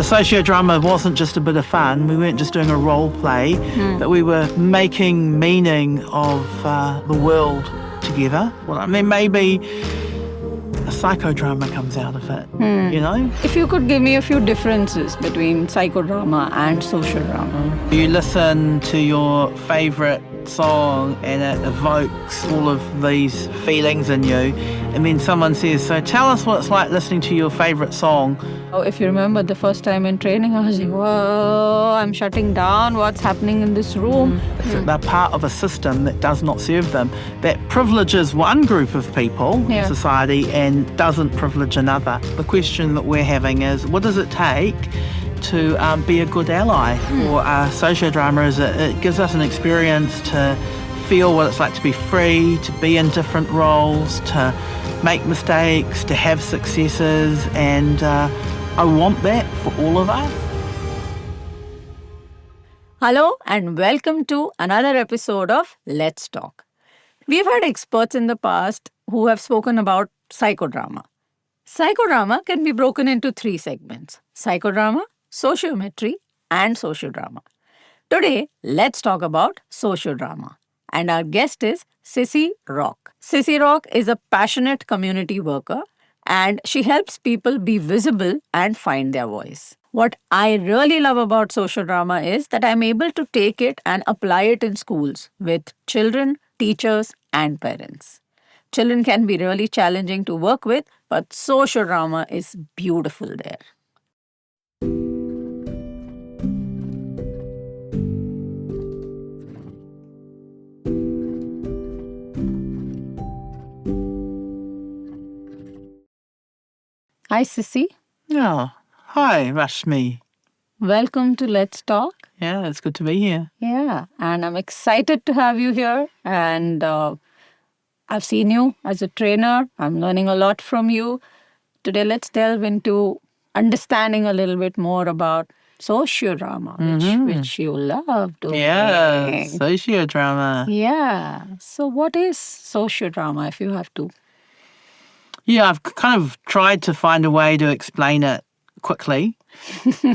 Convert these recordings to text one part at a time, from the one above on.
the sociodrama wasn't just a bit of fun. We weren't just doing a role play, but we were making meaning of the world together. Well, I mean, maybe a psychodrama comes out of it, you know? If you could give me a few differences between psychodrama and sociodrama. You listen to your favourite song and it evokes all of these feelings in you, and then someone says, so tell us what it's like listening to your favourite song. Oh, if you remember the first time in training, I was like, whoa, I'm shutting down. What's happening in this room? They're part of a system that does not serve them, that privileges one group of people in society and doesn't privilege another. The question that we're having is, what does it take to be a good ally? Or sociodrama is it gives us an experience to feel what it's like to be free, to be in different roles, to make mistakes, to have successes, and I want that for all of us. Hello and welcome to another episode of Let's Talk. We've had experts in the past who have spoken about psychodrama. Psychodrama can be broken into three segments: psychodrama, sociometry, and sociodrama. Today, let's talk about sociodrama. And our guest is Cissy Rock. Cissy Rock is a passionate community worker and she helps people be visible and find their voice. What I really love about sociodrama is that I'm able to take it and apply it in schools with children, teachers, and parents. Children can be really challenging to work with, but sociodrama is beautiful there. Hi, Cissy. Oh, hi, Rashmi. Welcome to Let's Talk. Yeah, it's good to be here. Yeah, and I'm excited to have you here. And I've seen you as a trainer. I'm learning a lot from you. Today, let's delve into understanding a little bit more about sociodrama, which you love doing. Yeah, sociodrama. Yeah. So what is sociodrama, if you have to? Yeah, I've kind of tried to find a way to explain it quickly.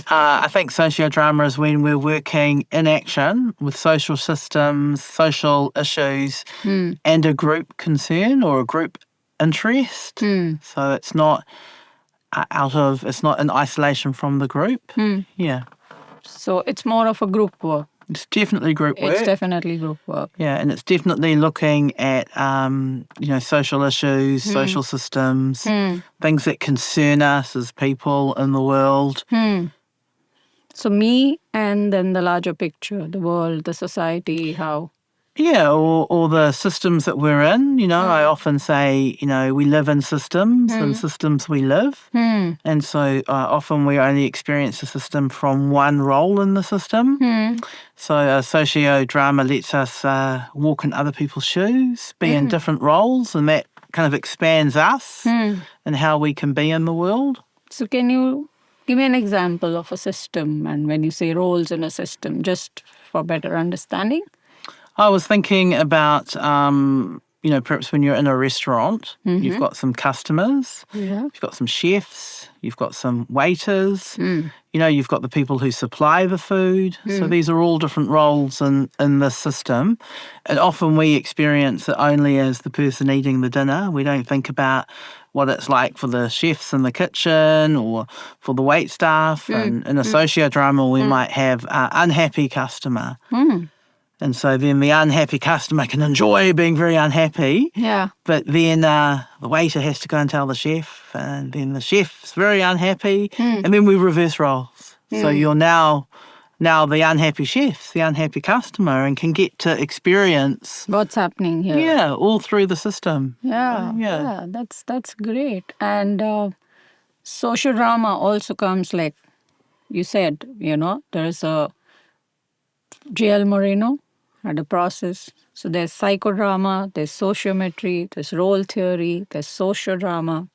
I think sociodrama is when we're working in action with social systems, social issues, and a group concern or a group interest. So it's not it's not in isolation from the group. Yeah. So it's more of a group work. It's definitely group work. It's definitely group work. Yeah, and it's definitely looking at, social issues, social systems, things that concern us as people in the world. So me and then the larger picture, the world, the society, how... Yeah, or the systems that we're in. I often say, we live in systems and systems we live. And so often we only experience the system from one role in the system. So sociodrama lets us walk in other people's shoes, be in different roles, and that kind of expands us and how we can be in the world. So can you give me an example of a system, and when you say roles in a system, just for better understanding? I was thinking about, perhaps when you're in a restaurant, you've got some customers, you've got some chefs, you've got some waiters, you've got the people who supply the food. So these are all different roles in this system. And often we experience it only as the person eating the dinner. We don't think about what it's like for the chefs in the kitchen or for the wait staff. And in a sociodrama, we might have an unhappy customer. And so then the unhappy customer can enjoy being very unhappy. Yeah. But then the waiter has to go and tell the chef, and then the chef's very unhappy. And then we reverse roles. So you're now the unhappy chef's the unhappy customer and can get to experience what's happening here. Yeah, all through the system. Yeah, that's great. And sociodrama also comes, like you said, there's a J.L. Moreno had a process. So there's psychodrama, there's sociometry, there's role theory, there's sociodrama.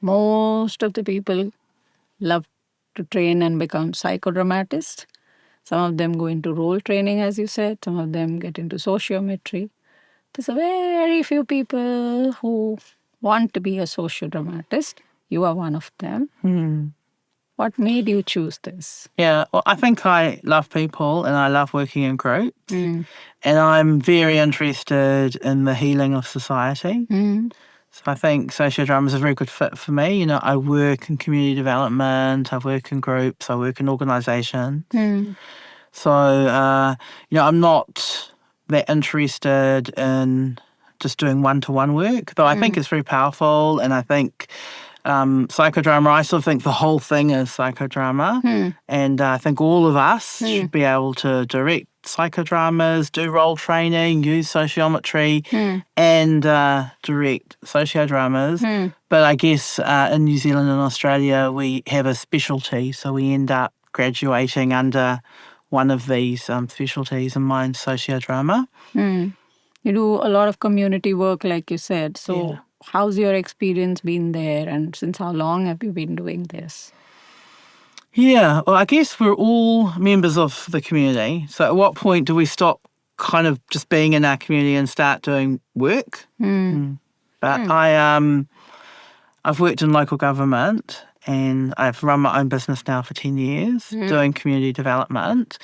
Most of the people love to train and become psychodramatists. Some of them go into role training, as you said. Some of them get into sociometry. There's a very few people who want to be a sociodramatist. You are one of them. What made you choose this? Yeah, well, I think I love people and I love working in groups. And I'm very interested in the healing of society. So I think Sociodrama is a very good fit for me. You know, I work in community development, I work in groups, I work in organisations. So, I'm not that interested in just doing one-to-one work, though I think it's very powerful. And I think psychodrama, I sort of think the whole thing is psychodrama. And I think all of us should be able to direct psychodramas, do role training, use sociometry, and direct sociodramas. But I guess in New Zealand and Australia, we have a specialty, so we end up graduating under one of these specialties, and mine's sociodrama. You do a lot of community work, like you said. So how's your experience been there, and since how long have you been doing this? Yeah, well, I guess we're all members of the community. So at what point do we stop kind of just being in our community and start doing work? But I've worked in local government and I've run my own business now for 10 years doing community development.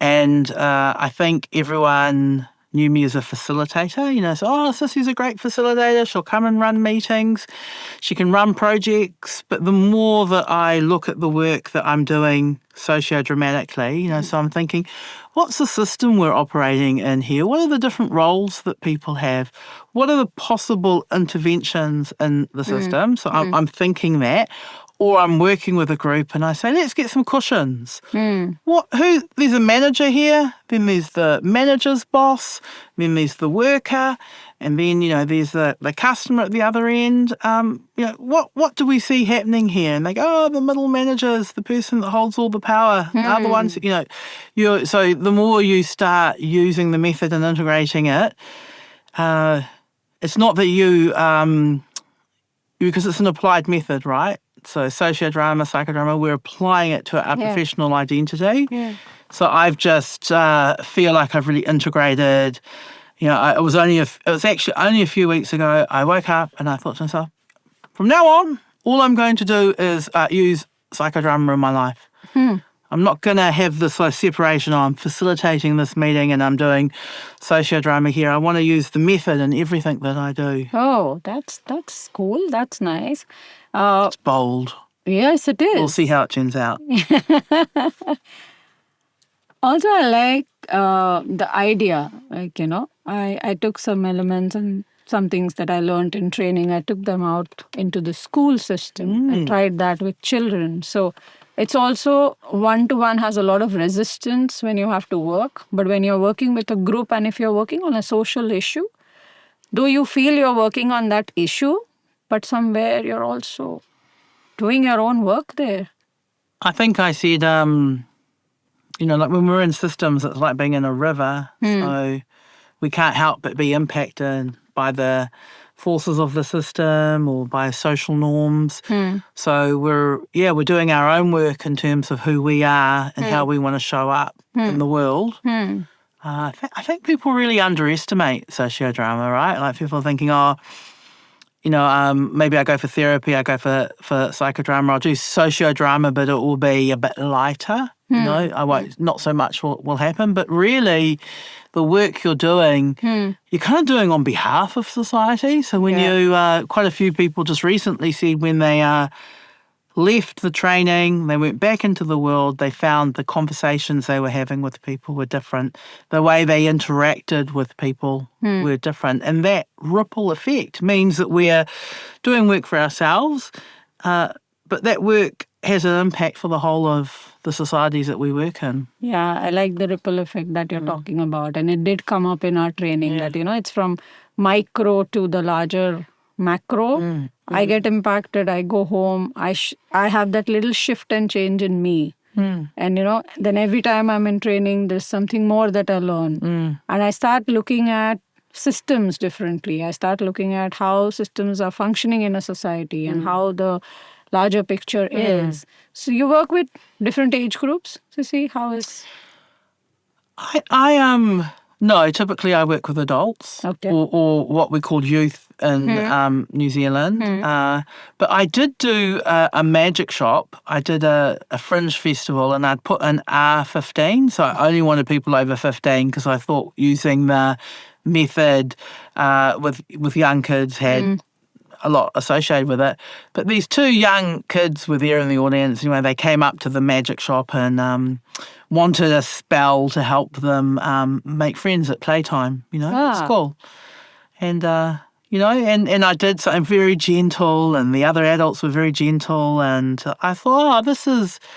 And I think everyone knew me as a facilitator, so, Cissy's a great facilitator. She'll come and run meetings. She can run projects. But the more that I look at the work that I'm doing sociodramatically, so I'm thinking, what's the system we're operating in here? What are the different roles that people have? What are the possible interventions in the system? So I'm thinking that. Or I'm working with a group and I say, let's get some cushions. There's a manager here, then there's the manager's boss, then there's the worker, and then, there's the customer at the other end. What do we see happening here? And they go, the middle manager is the person that holds all the power. The other ones, so the more you start using the method and integrating it, it's not that you, because it's an applied method, right? So sociodrama, psychodrama, we're applying it to our professional identity. So I've just feel like I've really integrated. It was actually only a few weeks ago. I woke up and I thought to myself, from now on, all I'm going to do is use psychodrama in my life. I'm not going to have this separation. I'm facilitating this meeting and I'm doing sociodrama here. I want to use the method in everything that I do. Oh, that's cool. That's nice. It's bold. Yes, it is. We'll see how it turns out. Also, I like the idea. I took some elements and some things that I learned in training. I took them out into the school system. I tried that with children. So it's also one-to-one has a lot of resistance when you have to work. But when you're working with a group and if you're working on a social issue, do you feel you're working on that issue, but somewhere you're also doing your own work there? I think I said, like when we're in systems, it's like being in a river. So we can't help but be impacted by the forces of the system or by social norms. So we're doing our own work in terms of who we are and how we want to show up in the world. I think people really underestimate sociodrama, right? Like people are thinking, maybe I go for therapy, I go for psychodrama, I'll do sociodrama, but it will be a bit lighter. Not so much will happen. But really, the work you're doing, you're kind of doing on behalf of society. So when quite a few people just recently said when they left the training, they went back into the world, they found the conversations they were having with people were different. The way they interacted with people were different. And that ripple effect means that we're doing work for ourselves, but that work has an impact for the whole of the societies that we work in. Yeah, I like the ripple effect that you're talking about. And it did come up in our training that, it's from micro to the larger macro. I get impacted, I go home, I have that little shift and change in me. And, then every time I'm in training, there's something more that I learn. And I start looking at systems differently. I start looking at how systems are functioning in a society and how the larger picture is. So you work with different age groups, Cissy? How is... No, typically I work with adults or what we call youth in New Zealand. But I did do a magic shop. I did a fringe festival and I'd put in R15. So I only wanted people over 15 because I thought using the method with young kids had a lot associated with it. But these two young kids were there in the audience. Anyway, they came up to the magic shop and wanted a spell to help them make friends at playtime, at school. And, and I did something very gentle and the other adults were very gentle. And I thought, this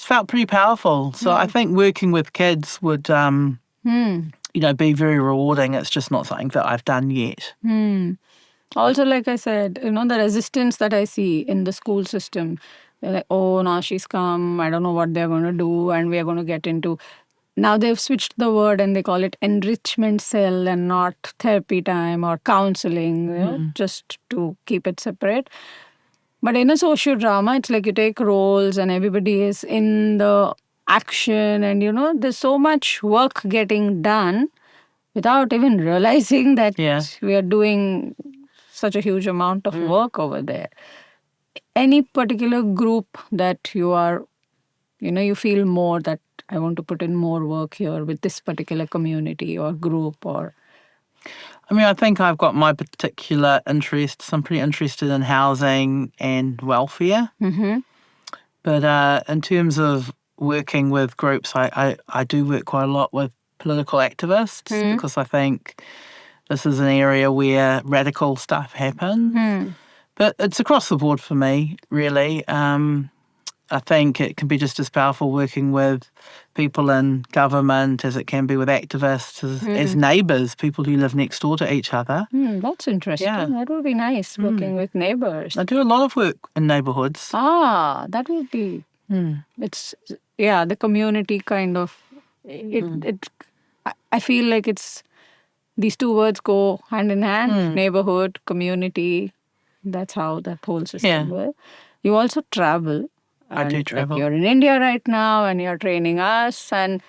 felt pretty powerful. So I think working with kids would, be very rewarding. It's just not something that I've done yet. Also, like I said, the resistance that I see in the school system, they're like, oh, now she's come, I don't know what they're going to do, and we are going to get into... Now they've switched the word and they call it enrichment cell and not therapy time or counseling, just to keep it separate. But in a sociodrama, it's like you take roles and everybody is in the action and, there's so much work getting done without even realizing that we are doing such a huge amount of work over there. Any particular group that you are, you feel more that I want to put in more work here with this particular community or group or... I think I've got my particular interests. I'm pretty interested in housing and welfare. But in terms of working with groups, I do work quite a lot with political activists because I think this is an area where radical stuff happens. But it's across the board for me, really. I think it can be just as powerful working with people in government as it can be with activists, as neighbours, people who live next door to each other. That's interesting. Yeah. That would be nice, working with neighbours. I do a lot of work in neighbourhoods. That would be... It's, the community kind of... I feel like it's... These two words go hand in hand, neighbourhood, community. That's how that whole system works. You also travel. I do travel. You're in India right now and you're training us. And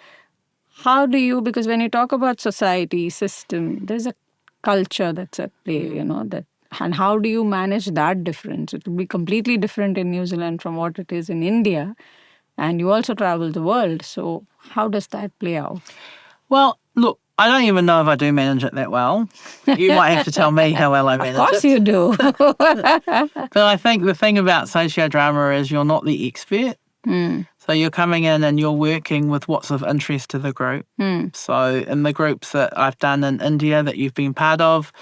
how do you, because when you talk about society, system, there's a culture that's at play, and how do you manage that difference? It will be completely different in New Zealand from what it is in India. And you also travel the world. So how does that play out? Well, look, I don't even know if I do manage it that well. You might have to tell me how well I manage it. Of course you do. But I think the thing about sociodrama is you're not the expert. So you're coming in and you're working with what's of interest to the group. So in the groups that I've done in India that you've been part of,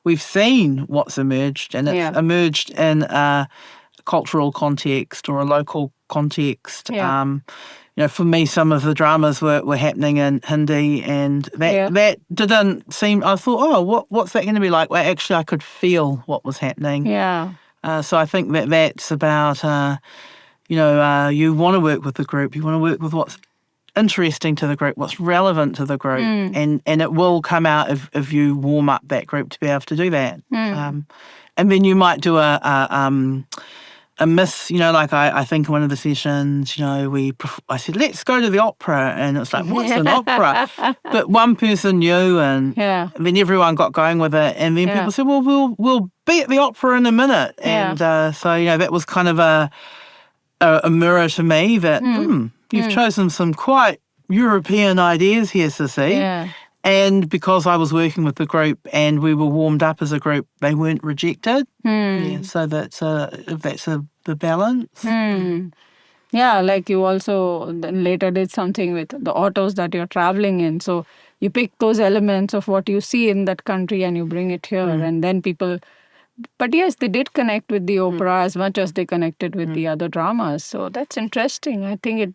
we've seen what's emerged, and it's emerged in a cultural context or a local context. For me, some of the dramas were happening in Hindi, and that didn't seem... I thought, what's that going to be like? Well, actually, I could feel what was happening. So I think that's about, you want to work with the group. You want to work with what's interesting to the group, what's relevant to the group, and it will come out if you warm up that group to be able to do that. And then you might do a miss, like I think in one of the sessions, I said, let's go to the opera. And it's like, what's an opera? But one person knew, and then everyone got going with it. And then people said, well, we'll be at the opera in a minute. And so, that was kind of a mirror to me that, you've chosen some quite European ideas here, Cissy. And because I was working with the group and we were warmed up as a group, they weren't rejected. So that's the balance. Like you also then later did something with the autos that you're traveling in. So you pick those elements of what you see in that country and you bring it here. And then people... But yes, they did connect with the opera as much as they connected with the other dramas. So that's interesting. I think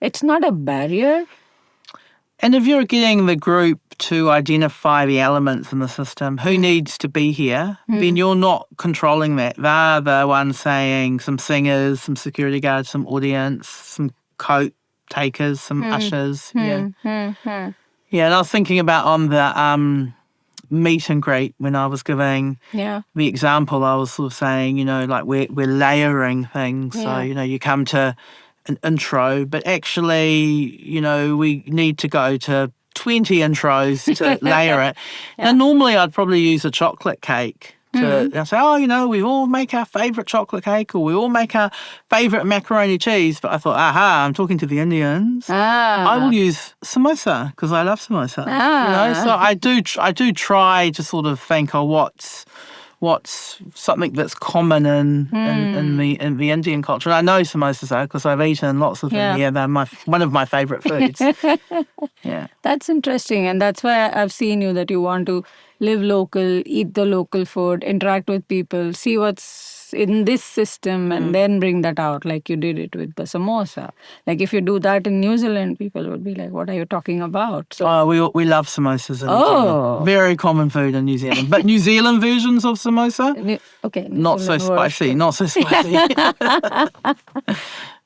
it's not a barrier. And if you're getting the group to identify the elements in the system, who needs to be here, then you're not controlling that. They're the ones saying some singers, some security guards, some audience, some coat takers, some ushers. And I was thinking about on the meet and greet when I was giving the example, I was sort of saying, like we're layering things. So, you come to an intro, but actually, we need to go to 20 intros to layer it. Now, normally I'd probably use a chocolate cake to say, oh, we all make our favourite chocolate cake or we all make our favourite macaroni cheese. But I thought, I'm talking to the Indians. I will use samosa because I love samosa. So I do try to sort of think, what's something that's common in the Indian culture. And I know samosas are because I've eaten lots of them here. They're one of my favourite foods. Yeah. That's interesting. And that's why I've seen you, that you want to live local, eat the local food, interact with people, see what's in this system and then bring that out like you did it with the samosa. Like if you do that in New Zealand, people would be like, what are you talking about? So we love samosas in New Zealand. Very common food in New Zealand. But New Zealand versions of samosa? Okay. Not so spicy. Not so spicy.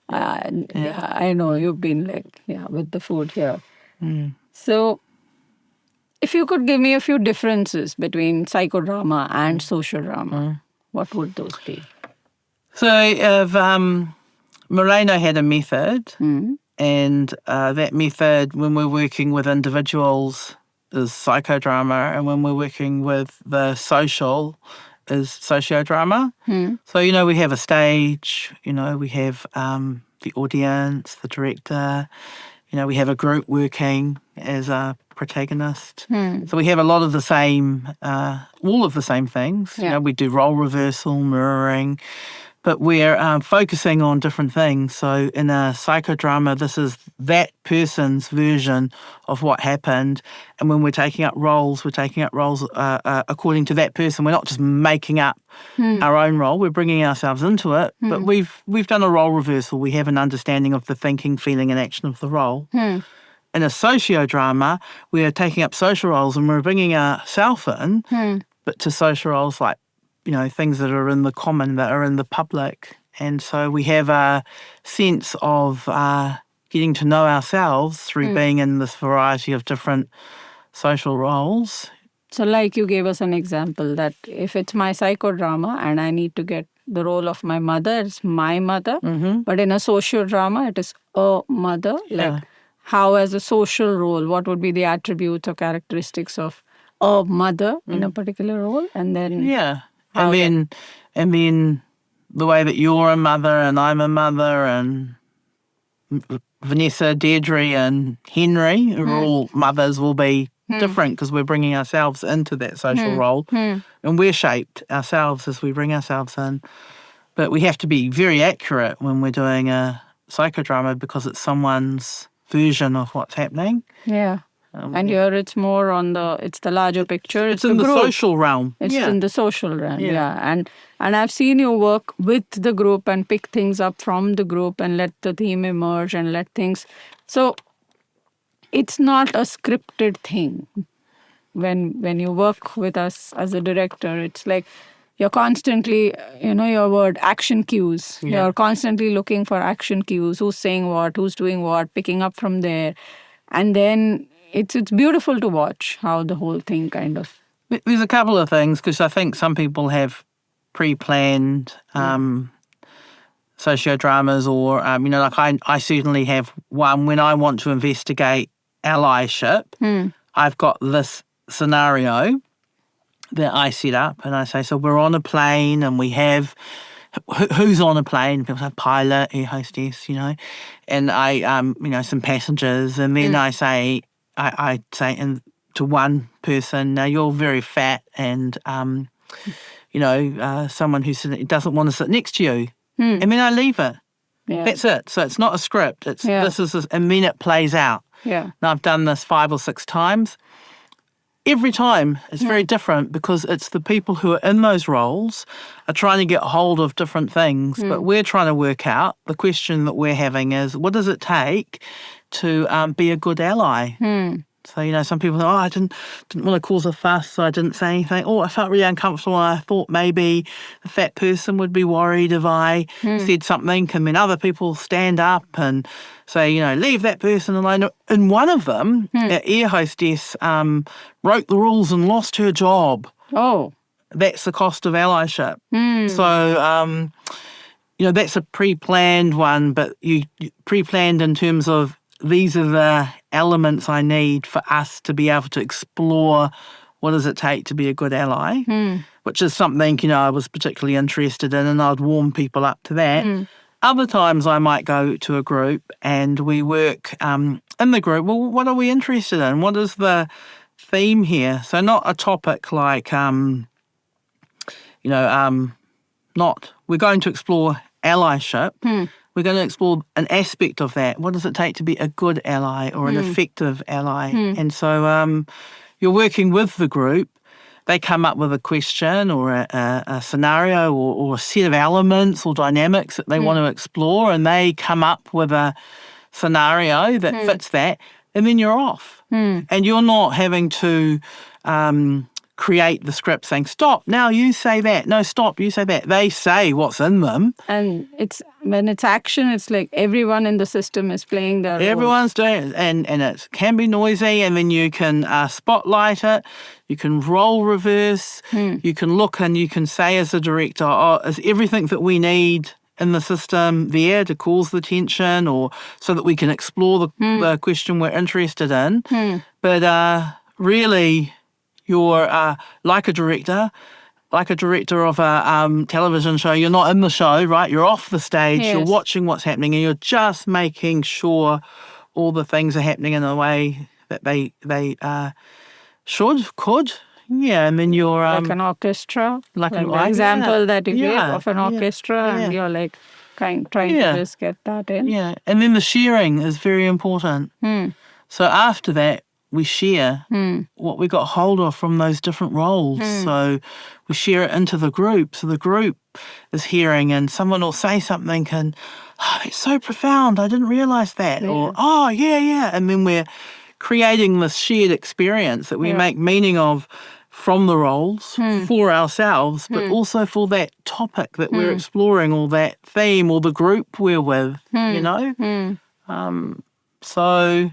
I know you've been with the food here. So if you could give me a few differences between psychodrama and sociodrama, what would those be? So Moreno had a method, and that method, when we're working with individuals, is psychodrama, and when we're working with the social, is sociodrama. So, we have a stage, we have the audience, the director, we have a group working as a protagonist. So we have a lot of the same, all of the same things. We do role reversal, mirroring, but we're focusing on different things. So in a psychodrama, this is that person's version of what happened. And when we're taking up roles, according to that person. We're not just making up our own role. We're bringing ourselves into it. But we've done a role reversal. We have an understanding of the thinking, feeling, and action of the role. In a sociodrama, we are taking up social roles and we're bringing ourselves in, but to social roles like, things that are in the common, that are in the public. And so we have a sense of getting to know ourselves through being in this variety of different social roles. So like you gave us an example that if it's my psychodrama and I need to get the role of my mother, it's my mother. But in a sociodrama, it is a mother. Like how as a social role, what would be the attributes or characteristics of a mother in a particular role? And then... And then the way that you're a mother and I'm a mother and Vanessa, Deirdre and Henry are all mothers will be different because we're bringing ourselves into that social role and we're shaped ourselves as we bring ourselves in. But we have to be very accurate when we're doing a psychodrama because it's someone's version of what's happening. Yeah. And here it's more on it's the larger picture. It's in the social realm. It's in the social realm, And I've seen you work with the group and pick things up from the group and let the theme emerge and let things... So it's not a scripted thing. When you work with us as a director, it's like you're constantly, your word, action cues. You're constantly looking for action cues. Who's saying what, who's doing what, picking up from there. And then... It's beautiful to watch how the whole thing kind of... There's a couple of things, because I think some people have pre-planned sociodramas or, like I certainly have one. When I want to investigate allyship, I've got this scenario that I set up and I say, so we're on a plane and we have... Who's on a plane? People say pilot, air hostess, and I, some passengers, and then I say to one person, now you're very fat and, someone who doesn't want to sit next to you. And then I leave it. Yeah. That's it. So it's not a script. And then it plays out. Yeah. Now I've done this 5 or 6 times. Every time it's very different because it's the people who are in those roles are trying to get hold of different things, but we're trying to work out, the question that we're having is, what does it take to be a good ally? So, some people say, I didn't want to cause a fuss, so I didn't say anything. I felt really uncomfortable and I thought maybe the fat person would be worried if I said something. And then other people stand up and say, leave that person alone. And one of them, our air hostess, wrote the rules and lost her job. Oh. That's the cost of allyship. So, that's a pre-planned one, but you pre-planned in terms of these are the elements I need for us to be able to explore what does it take to be a good ally, which is something, I was particularly interested in, and I'd warm people up to that. Other times I might go to a group and we work in the group, well, what are we interested in? What is the theme here? So not a topic like, we're going to explore allyship. We're going to explore an aspect of that. What does it take to be a good ally or an effective ally? And so you're working with the group. They come up with a question or a scenario or a set of elements or dynamics that they want to explore, and they come up with a scenario that fits that, and then you're off. And you're not having to create the script saying, stop, now you say that. No, stop, you say that. They say what's in them. And when it's action, it's like everyone in the system is playing their Everyone's doing it, and it can be noisy, and then you can spotlight it, you can role reverse, you can look and you can say as a director, is everything that we need in the system there to cause the tension, or so that we can explore the question we're interested in. But really, you're like a director of a television show. You're not in the show, right? You're off the stage. Yes. You're watching what's happening, and you're just making sure all the things are happening in a way that they could. Yeah, and then you're like an orchestra, like an example that you gave of an orchestra, and you're like trying to just get that in. Yeah, and then the sharing is very important. So after that, we share what we got hold of from those different roles. So we share it into the group. So the group is hearing, and someone will say something and, it's so profound, I didn't realise that. Or, and then we're creating this shared experience that we make meaning of from the roles for ourselves, but also for that topic that we're exploring, or that theme, or the group we're with, So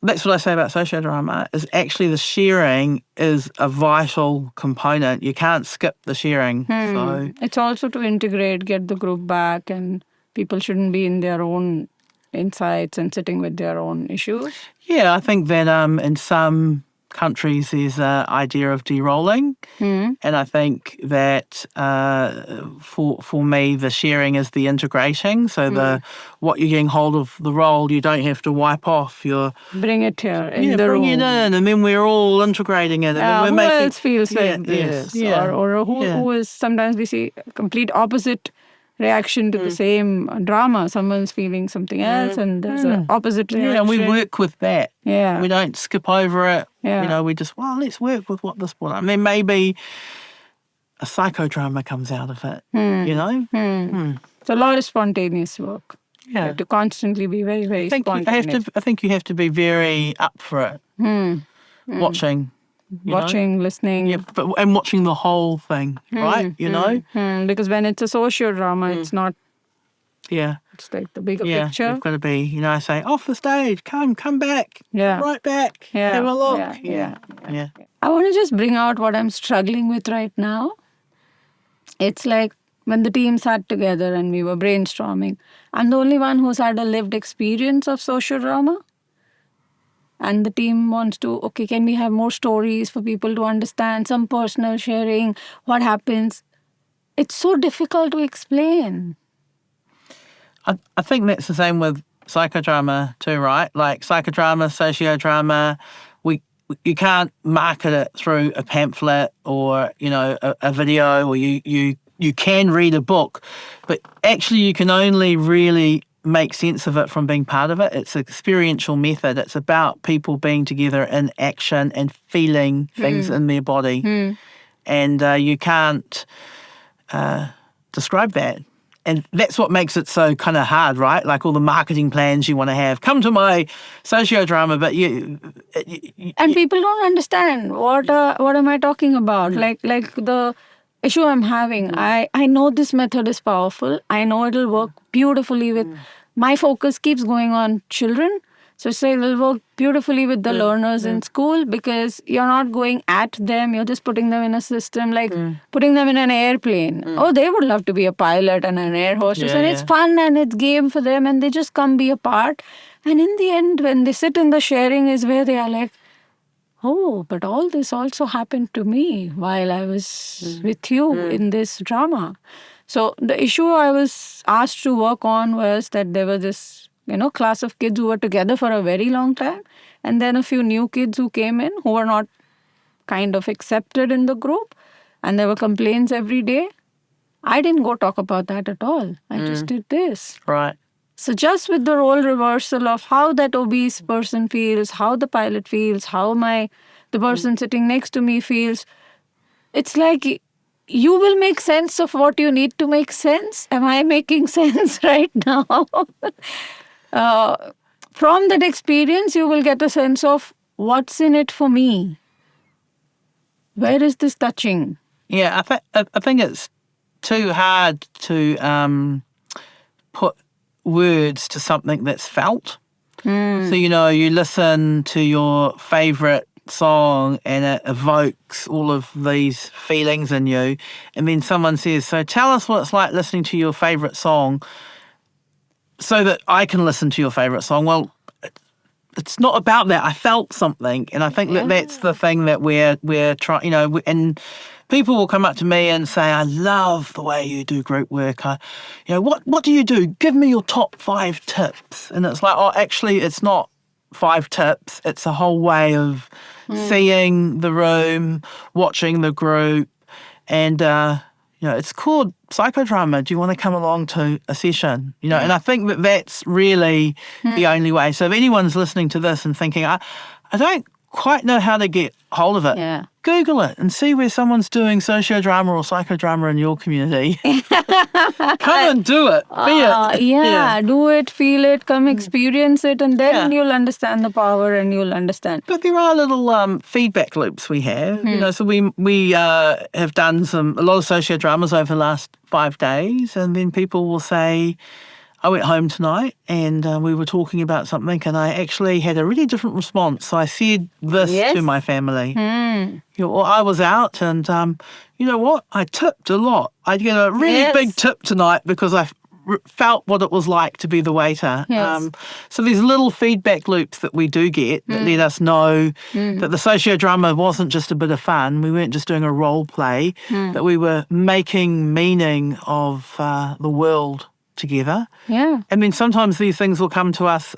that's what I say about sociodrama, is actually the sharing is a vital component. You can't skip the sharing. So it's also to integrate, get the group back, and people shouldn't be in their own insights and sitting with their own issues. Yeah, I think that in some countries there's an idea of de-rolling, and I think that for me the sharing is the integrating. So what you're getting hold of the role, you don't have to wipe off. You bring it here in the bring room. it in, and then we're all integrating it. And who else feels like this? Or who is, sometimes we see a complete opposite reaction to the same drama. Someone's feeling something else, and there's an opposite reaction. Yeah, and we work with that. Yeah. We don't skip over it. Yeah. We just, let's work with what this brought up. And then maybe a psychodrama comes out of it, It's a lot of spontaneous work. Yeah. You have to constantly be very, very spontaneous. I think you have to be very up for it. Watching, listening. Yeah, and watching the whole thing, right? Because when it's a sociodrama, it's not. Yeah. It's like the bigger picture. You've got to be, I say, off the stage, come back. Yeah. Right back. Yeah. Have a look. Yeah. I want to just bring out what I'm struggling with right now. It's like when the team sat together and we were brainstorming, I'm the only one who's had a lived experience of sociodrama. And the team wants to, can we have more stories for people to understand, some personal sharing, what happens? It's so difficult to explain. I think that's the same with psychodrama too, right? Like psychodrama, sociodrama, you can't market it through a pamphlet or, a video, or you can read a book, but actually you can only really make sense of it from being part of it. It's an experiential method. It's about people being together in action and feeling things in their body. And you can't describe that. And that's what makes it so kind of hard, right? Like all the marketing plans you want to have. Come to my sociodrama, but and people don't understand what am I talking about? Like the issue I'm having. I know this method is powerful. I know it'll work beautifully with. My focus keeps going on children. So it'll work beautifully with the learners in school because you're not going at them. You're just putting them in a system, like putting them in an airplane. Oh, they would love to be a pilot and an air hostess. And it's fun and it's game for them. And they just come be a part. And in the end, when they sit in the sharing is where they are like, oh, but all this also happened to me while I was with you in this drama. So the issue I was asked to work on was that there was this, class of kids who were together for a very long time. And then a few new kids who came in who were not kind of accepted in the group. And there were complaints every day. I didn't go talk about that at all. I just did this. Right. So just with the role reversal of how that obese person feels, how the pilot feels, how the person sitting next to me feels, it's like you will make sense of what you need to make sense. Am I making sense right now? From that experience, you will get a sense of what's in it for me. Where is this touching? Yeah, I think it's too hard to put words to something that's felt. So, you listen to your favourite song and it evokes all of these feelings in you. And then someone says, so tell us what it's like listening to your favourite song so that I can listen to your favourite song. Well, it's not about that. I felt something. And I think that that's the thing that we're trying, and people will come up to me and say, I love the way you do group work. What do you do? Give me your top 5 tips. And it's like, oh, actually, it's not 5 tips. It's a whole way of seeing the room, watching the group. And, it's called psychodrama. Do you want to come along to a session? And I think that that's really the only way. So if anyone's listening to this and thinking, I don't quite know how to get hold of it, Google it and see where someone's doing sociodrama or psychodrama in your community. Come and do it. Do it, feel it, come experience it, and then you'll understand the power and you'll understand. But there are little feedback loops we have. So we have done a lot of sociodramas over the last 5 days, and then people will say, I went home tonight and we were talking about something and I actually had a really different response. So I said this to my family. I was out and you know what? I tipped a lot. I get a really big tip tonight because I felt what it was like to be the waiter. So there's little feedback loops that we do get that let us know that the sociodrama wasn't just a bit of fun. We weren't just doing a role play, that we were making meaning of the world together. And then sometimes these things will come to us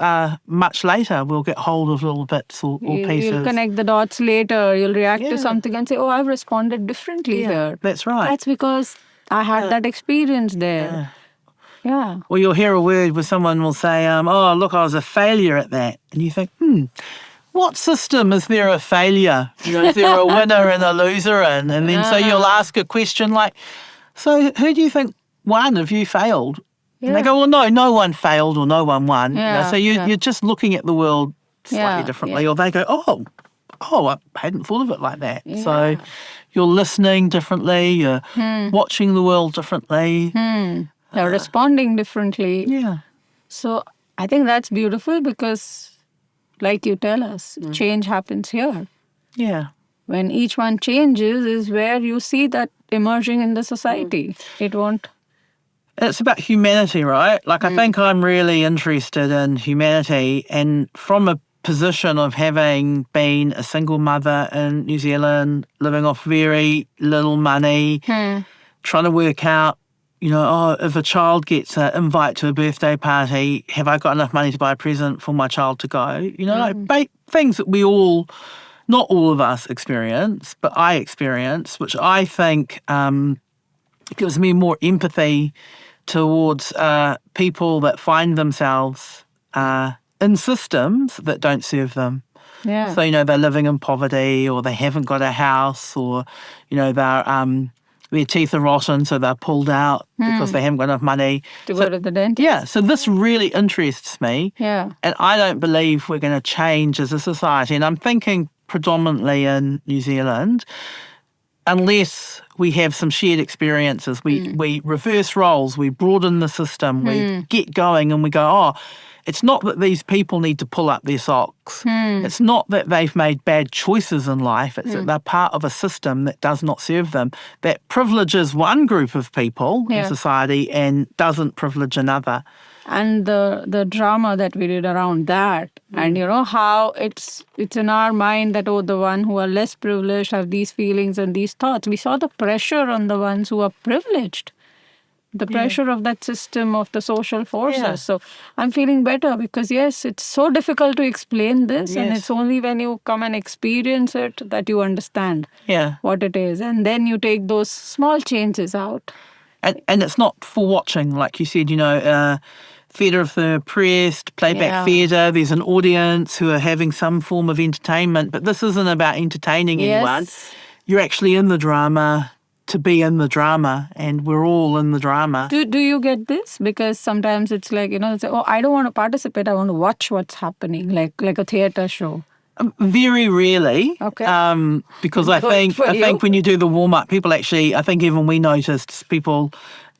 much later. We'll get hold of little bits or pieces. You'll connect the dots later. You'll react to something and say, oh, I've responded differently here. That's right. That's because I had that experience there. Or you'll hear a word where someone will say, oh, look, I was a failure at that. And you think, what system is there a failure? Is there a winner and a loser in? And then so you'll ask a question like, so who do you think won if you failed? And they go, well, no one failed or no one won. So you're just looking at the world slightly differently. Or they go, oh, I hadn't thought of it like that. So you're listening differently, you're watching the world differently. They're responding differently. So I think that's beautiful because, like you tell us, change happens here. When each one changes is where you see that emerging in the society. It won't. It's about humanity, right? Like, I think I'm really interested in humanity, and from a position of having been a single mother in New Zealand, living off very little money, trying to work out, if a child gets an invite to a birthday party, have I got enough money to buy a present for my child to go? Like things that we all, not all of us experience, but I experience, which I think gives me more empathy towards people that find themselves in systems that don't serve them. So, they're living in poverty, or they haven't got a house, or, their teeth are rotten, so they're pulled out because they haven't got enough money to go to the dentist. So this really interests me. And I don't believe we're going to change as a society. And I'm thinking predominantly in New Zealand. unless we have some shared experiences, we reverse roles, we broaden the system, we get going and we go, oh, it's not that these people need to pull up their socks. It's not that they've made bad choices in life. It's that they're part of a system that does not serve them, that privileges one group of people in society and doesn't privilege another. And the drama that we did around that, and how it's in our mind that, oh, the one who are less privileged have these feelings and these thoughts. We saw the pressure on the ones who are privileged, the pressure of that system, of the social forces. Yeah. So I'm feeling better because, yes, it's so difficult to explain this, and it's only when you come and experience it that you understand what it is, and then you take those small changes out. And it's not for watching, like you said, theatre of the oppressed, playback theatre, there's an audience who are having some form of entertainment, but this isn't about entertaining anyone. You're actually in the drama to be in the drama, and we're all in the drama. Do you get this? Because sometimes it's like, it's like, oh, I don't want to participate, I want to watch what's happening, like a theatre show. Very rarely, because I think when you do the warm-up, people actually, I think even we noticed people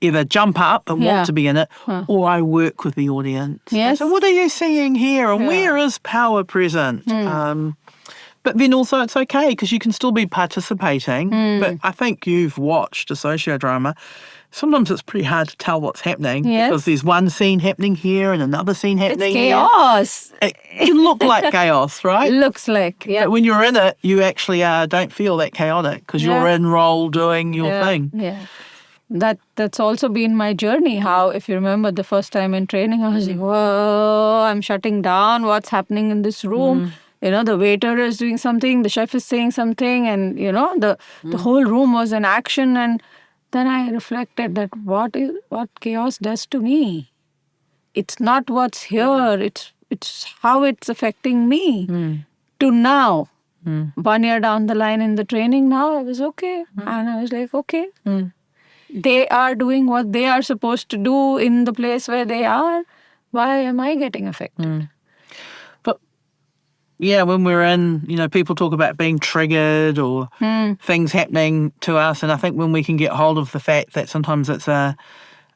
either jump up and want to be in it, or I work with the audience. Yes. So what are you seeing here, and where is power present? But then also it's okay because you can still be participating. But I think you've watched a sociodrama. Sometimes it's pretty hard to tell what's happening because there's one scene happening here and another scene happening here. It's chaos. It can look like chaos, right? It looks like, But when you're in it, you actually don't feel that chaotic because you're in role doing your thing. Yeah. That's also been my journey. How, if you remember the first time in training, I was like, whoa, I'm shutting down. What's happening in this room? The waiter is doing something, the chef is saying something, and, the whole room was in action. And then I reflected that what chaos does to me. It's not what's here, it's how it's affecting me. To now, 1 year down the line in the training now, I was okay. And I was like, okay. They are doing what they are supposed to do in the place where they are. Why am I getting affected? But yeah, when we're in, people talk about being triggered or things happening to us. And I think when we can get hold of the fact that sometimes it's an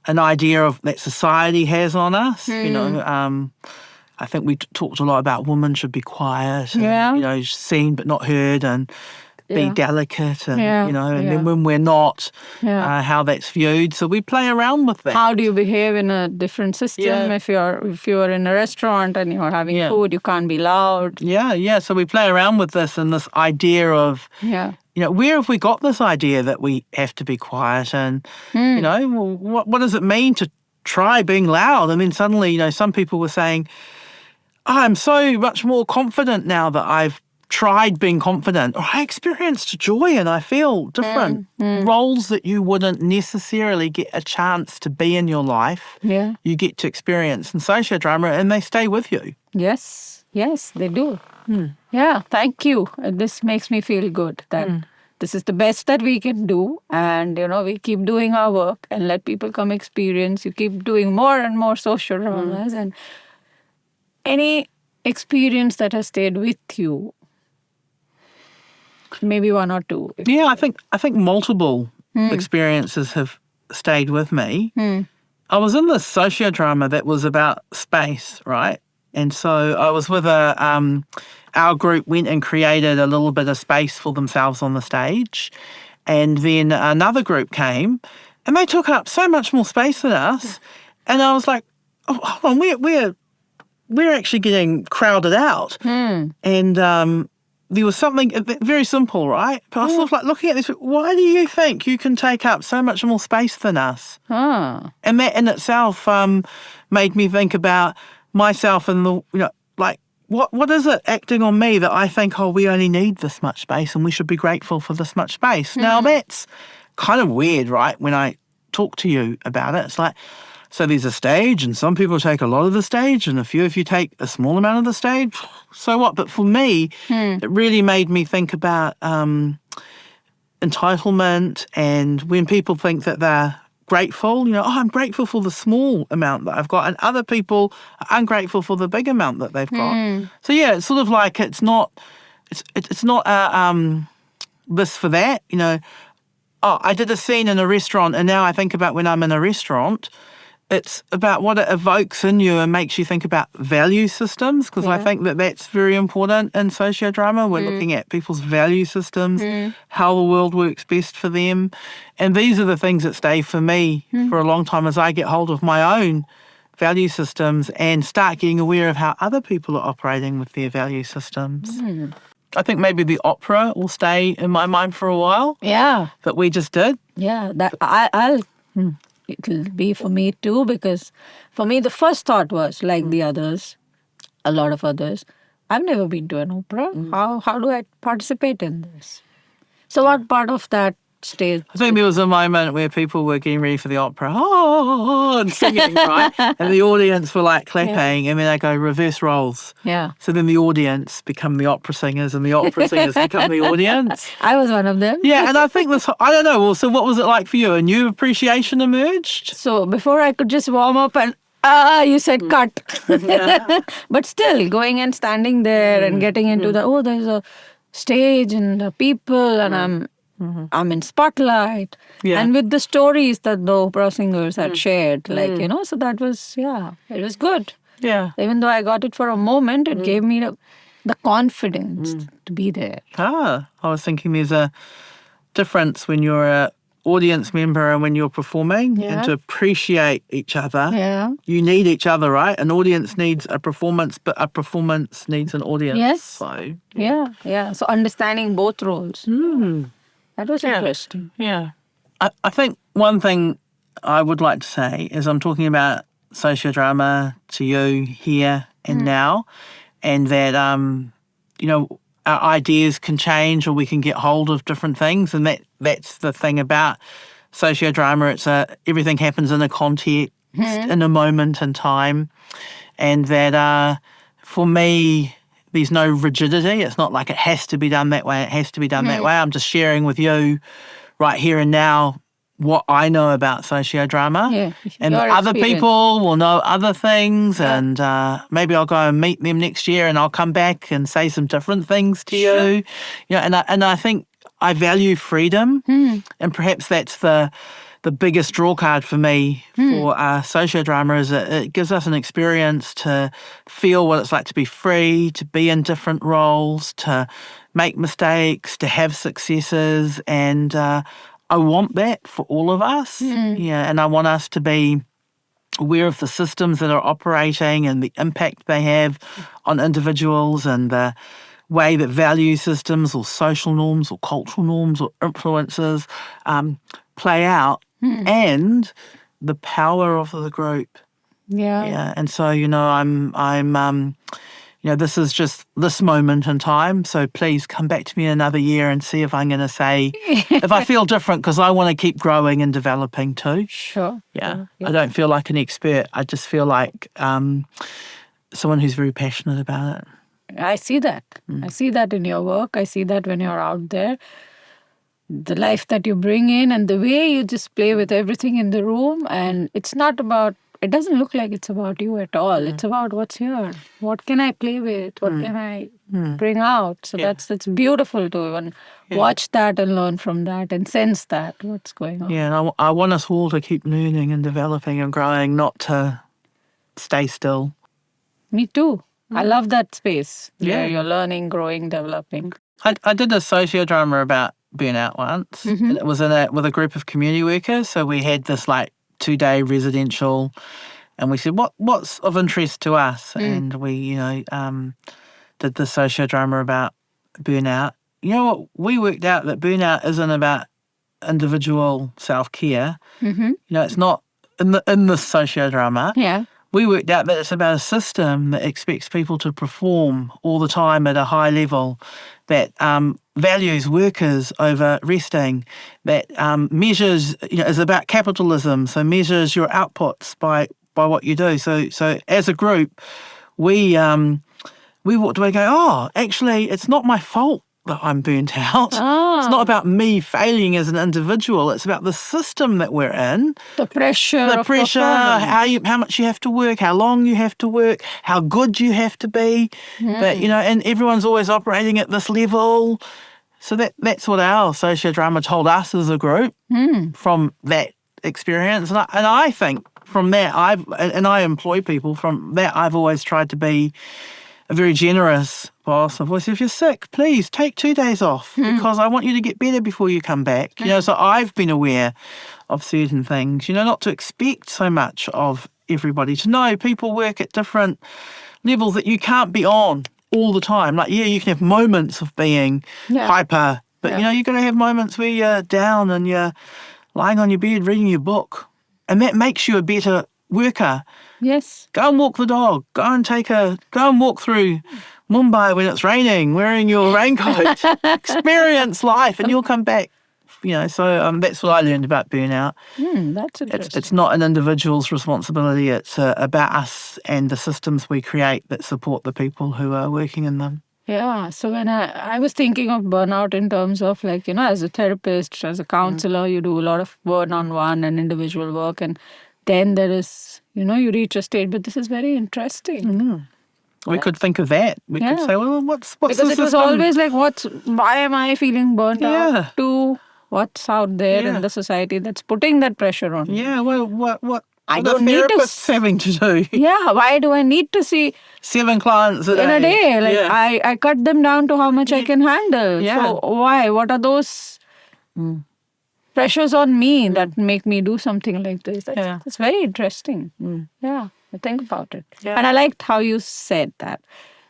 idea of that society has on us, I think we talked a lot about women should be quiet and, seen but not heard, and be delicate, and and then when we're not, how that's viewed. So we play around with that. How do you behave in a different system? If you're in a restaurant and you're having food, you can't be loud. So we play around with this and this idea of where have we got this idea that we have to be quiet, and what does it mean to try being loud? And then suddenly, some people were saying, I'm so much more confident now that I've tried being confident, or I experienced joy and I feel different. Roles that you wouldn't necessarily get a chance to be in your life, you get to experience in sociodrama, and they stay with you. Yes, they do. Yeah, thank you. This makes me feel good that this is the best that we can do, and we keep doing our work and let people come experience. You keep doing more and more sociodramas, and any experience that has stayed with you. Maybe one or two. Yeah, I think multiple experiences have stayed with me. I was in this sociodrama that was about space, right? And so I was with our group went and created a little bit of space for themselves on the stage. And then another group came and they took up so much more space than us. And I was like, oh, hold on, we're actually getting crowded out. And there was something very simple, right? But I was sort of like looking at this, why do you think you can take up so much more space than us? And that in itself made me think about myself and what is it acting on me that I think, we only need this much space and we should be grateful for this much space. Now that's kind of weird, right? When I talk to you about it, it's like, so there's a stage and some people take a lot of the stage and a few of you take a small amount of the stage. So what? But for me, it really made me think about entitlement, and when people think that they're grateful, I'm grateful for the small amount that I've got, and other people are ungrateful for the big amount that they've got. So yeah, it's sort of like it's not this for that. I did a scene in a restaurant, and now I think about when I'm in a restaurant, it's about what it evokes in you and makes you think about value systems, because I think that that's very important in sociodrama. We're looking at people's value systems, how the world works best for them. And these are the things that stay for me for a long time as I get hold of my own value systems and start getting aware of how other people are operating with their value systems. I think maybe the opera will stay in my mind for a while. Yeah. That we just did. Yeah, that it'll be for me too, because for me the first thought was like the others, a lot of others, I've never been to an opera. How do I participate in this? So what part of that stays? I think there was a moment where people were getting ready for the opera, and singing, right? And the audience were like clapping, and then they go reverse roles. Yeah. So then the audience become the opera singers, and the opera singers become the audience. I was one of them. Yeah, and I think I don't know. Well, so what was it like for you? A new appreciation emerged? So before I could just warm up and you said cut. But still going and standing there and getting into there's a stage and the people and I'm in spotlight. Yeah. And with the stories that the opera singers had shared, so that was, it was good. Yeah. Even though I got it for a moment, it gave me the confidence to be there. I was thinking there's a difference when you're a audience member and when you're performing, and to appreciate each other. Yeah. You need each other, right? An audience needs a performance, but a performance needs an audience. Yes. So Yeah. So understanding both roles. That was interesting. Yeah. I think one thing I would like to say is I'm talking about sociodrama to you here and now, and that, our ideas can change or we can get hold of different things. And that's the thing about sociodrama. It's everything happens in a context, in a moment in time. And that for me, there's no rigidity. It's not like it has to be done that way. It has to be done that way. I'm just sharing with you right here and now what I know about sociodrama. Yeah, and your other experience. people will know other things. And maybe I'll go and meet them next year and I'll come back and say some different things to you. And I think I value freedom. And perhaps that's the biggest draw card for me for sociodrama, is it gives us an experience to feel what it's like to be free, to be in different roles, to make mistakes, to have successes. And I want that for all of us. And I want us to be aware of the systems that are operating and the impact they have on individuals, and the way that value systems or social norms or cultural norms or influences play out, and the power of the group. Yeah. And so, I'm this is just this moment in time. So please come back to me in another year and see if I'm going to say, if I feel different, because I want to keep growing and developing too. Sure. Yeah. I don't feel like an expert. I just feel like someone who's very passionate about it. I see that. I see that in your work. I see that when you're out there. The life that you bring in and the way you just play with everything in the room. And it's not about, it doesn't look like it's about you at all. It's about what's here. What can I play with? What can I bring out? So that's beautiful to even watch that and learn from that and sense that, what's going on. Yeah, and I want us all to keep learning and developing and growing, not to stay still. Me too. I love that space. Yeah. Where you're learning, growing, developing. I did a sociodrama about burnout once. And it was with a group of community workers. So we had this 2-day residential, and we said, what's of interest to us? And we, did the sociodrama about burnout. You know what? We worked out that burnout isn't about individual self-care. It's not in the sociodrama. Yeah. We worked out that it's about a system that expects people to perform all the time at a high level, that values workers over resting, that measures, is about capitalism, so measures your outputs by what you do. So as a group, we walked away going, oh, actually, it's not my fault that I'm burnt out. It's not about me failing as an individual. It's about the system that we're in. The pressure, how much you have to work, how long you have to work, how good you have to be. But, and everyone's always operating at this level. So that's what our Sociodrama told us as a group from that experience. And I think from that, I employ people from that. I've always tried to be a very generous boss. I've always said, if you're sick, please take 2 days off because I want you to get better before you come back. So I've been aware of certain things, not to expect so much of everybody, to know people work at different levels that you can't be on all the time. Like, you can have moments of being hyper, but, you're going to have moments where you're down and you're lying on your bed reading your book. And that makes you a better worker. Yes. Go and walk the dog. Go and walk through Mumbai when it's raining, wearing your raincoat. Experience life, and you'll come back. So that's what I learned about burnout. That's interesting. It's not an individual's responsibility. It's about us and the systems we create that support the people who are working in them. Yeah. So when I was thinking of burnout in terms of as a therapist, as a counselor, you do a lot of one-on-one and individual work, and then there is, you reach a state. But this is very interesting. We could think of that. We could say, well, what's because the it was system? always like, why am I feeling burnt out? To what's out there in the society that's putting that pressure on me? Yeah. Well, what I are don't the need to therapists having to do? Yeah. Why do I need to see 7 clients in a day? I cut them down to how much I can handle. Yeah. So why? What are those pressures on me that make me do something like this? That's very interesting. Yeah. I think about it. Yeah. And I liked how you said that.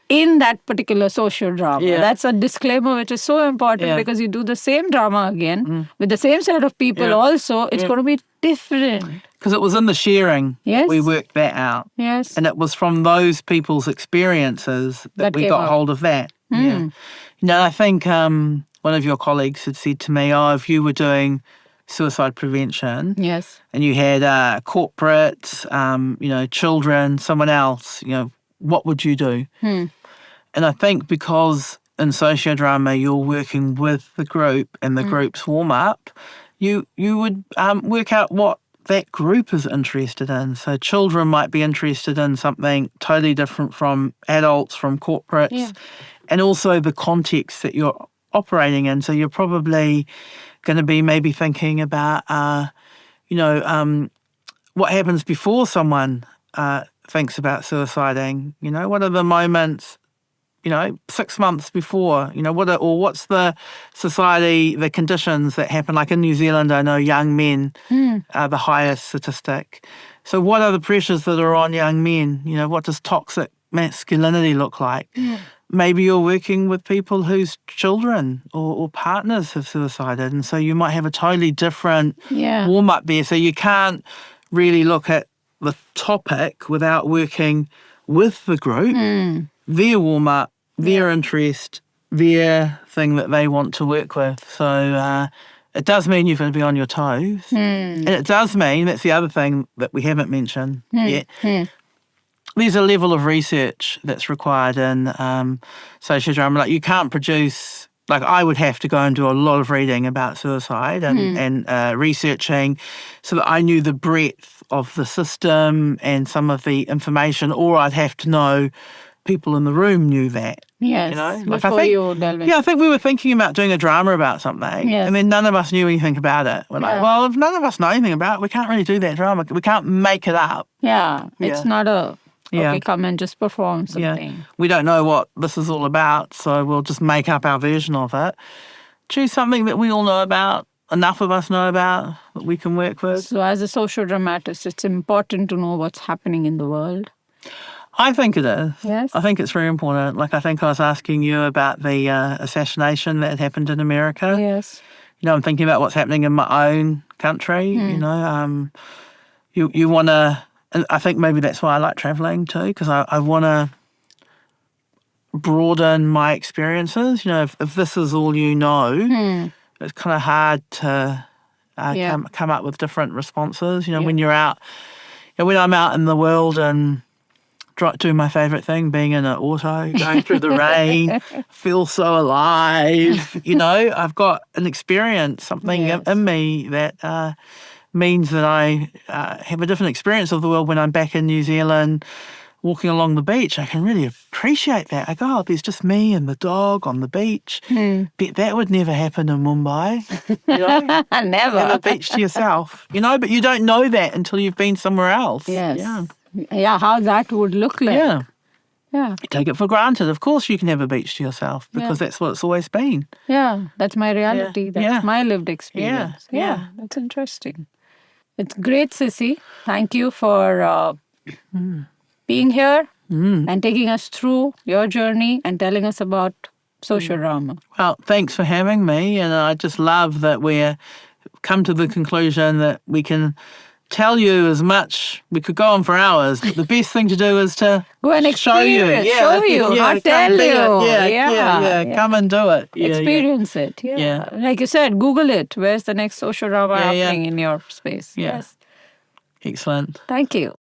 In that particular social drama. That's a disclaimer which is so important because you do the same drama again with the same set of people also. It's going to be different. Because it was in the sharing we worked that out. Yes. And it was from those people's experiences that we got hold of that. I think one of your colleagues had said to me, if you were doing suicide prevention and you had corporate, children, someone else, what would you do? And I think because in Sociodrama you're working with the group and the group's warm-up, you would work out what that group is interested in. So children might be interested in something totally different from adults, from corporates, and also the context that you're operating in. So you're probably going to be maybe thinking about, what happens before someone thinks about suiciding. What are the moments, 6 months before, what's the society, the conditions that happen? Like in New Zealand, I know young men are the highest statistic. So what are the pressures that are on young men? What does toxic masculinity look like? Maybe you're working with people whose children or partners have suicided, and so you might have a totally different warm-up there. So you can't really look at the topic without working with the group, their warm-up, their interest, their thing that they want to work with. So it does mean you're going to be on your toes. And it does mean, that's the other thing that we haven't mentioned yet, there's a level of research that's required in Sociodrama. Like, you can't produce, like, I would have to go and do a lot of reading about suicide and researching so that I knew the breadth of the system and some of the information, or I'd have to know people in the room knew that. Yes, Like, I think we were thinking about doing a drama about something, and then none of us knew anything about it. We're like, well, if none of us know anything about it, we can't really do that drama. We can't make it up. It's not a... come and just perform something. We don't know what this is all about, so we'll just make up our version of it. Choose something that we all know about, enough of us know about, that we can work with. So as a social dramatist, it's important to know what's happening in the world. I think it is. Yes. I think it's very important. Like, I think I was asking you about the assassination that happened in America. Yes. I'm thinking about what's happening in my own country. You want to... And I think maybe that's why I like travelling too, because I want to broaden my experiences. If this is all you know, it's kind of hard to come up with different responses. When you're out, when I'm out in the world and doing my favourite thing, being in an auto, going through the rain, feel so alive. I've got an experience, something in me that... means that I have a different experience of the world when I'm back in New Zealand walking along the beach. I can really appreciate that. I go, oh, there's just me and the dog on the beach. Bet that would never happen in Mumbai. You know? Never. Have a beach to yourself. You know, but you don't know that until you've been somewhere else. Yes. Yeah. Yeah, how that would look like. Yeah. Yeah. You take it for granted. Of course you can have a beach to yourself because that's what it's always been. Yeah, that's my reality. Yeah. That's Yeah. my lived experience. Yeah. That's interesting. It's great, Cissy. Thank you for being here and taking us through your journey and telling us about Sociodrama. Well, thanks for having me. And I just love that we're come to the conclusion that we can tell you as much. We could go on for hours, but the best thing to do is to Go and show you. not tell come be you. it. Yeah. Come and do it. Yeah, Experience it. Yeah. Yeah. Like you said, Google it. Where's the next Sociodrama Yeah, yeah. happening in your space? Yeah. Yes. Excellent. Thank you.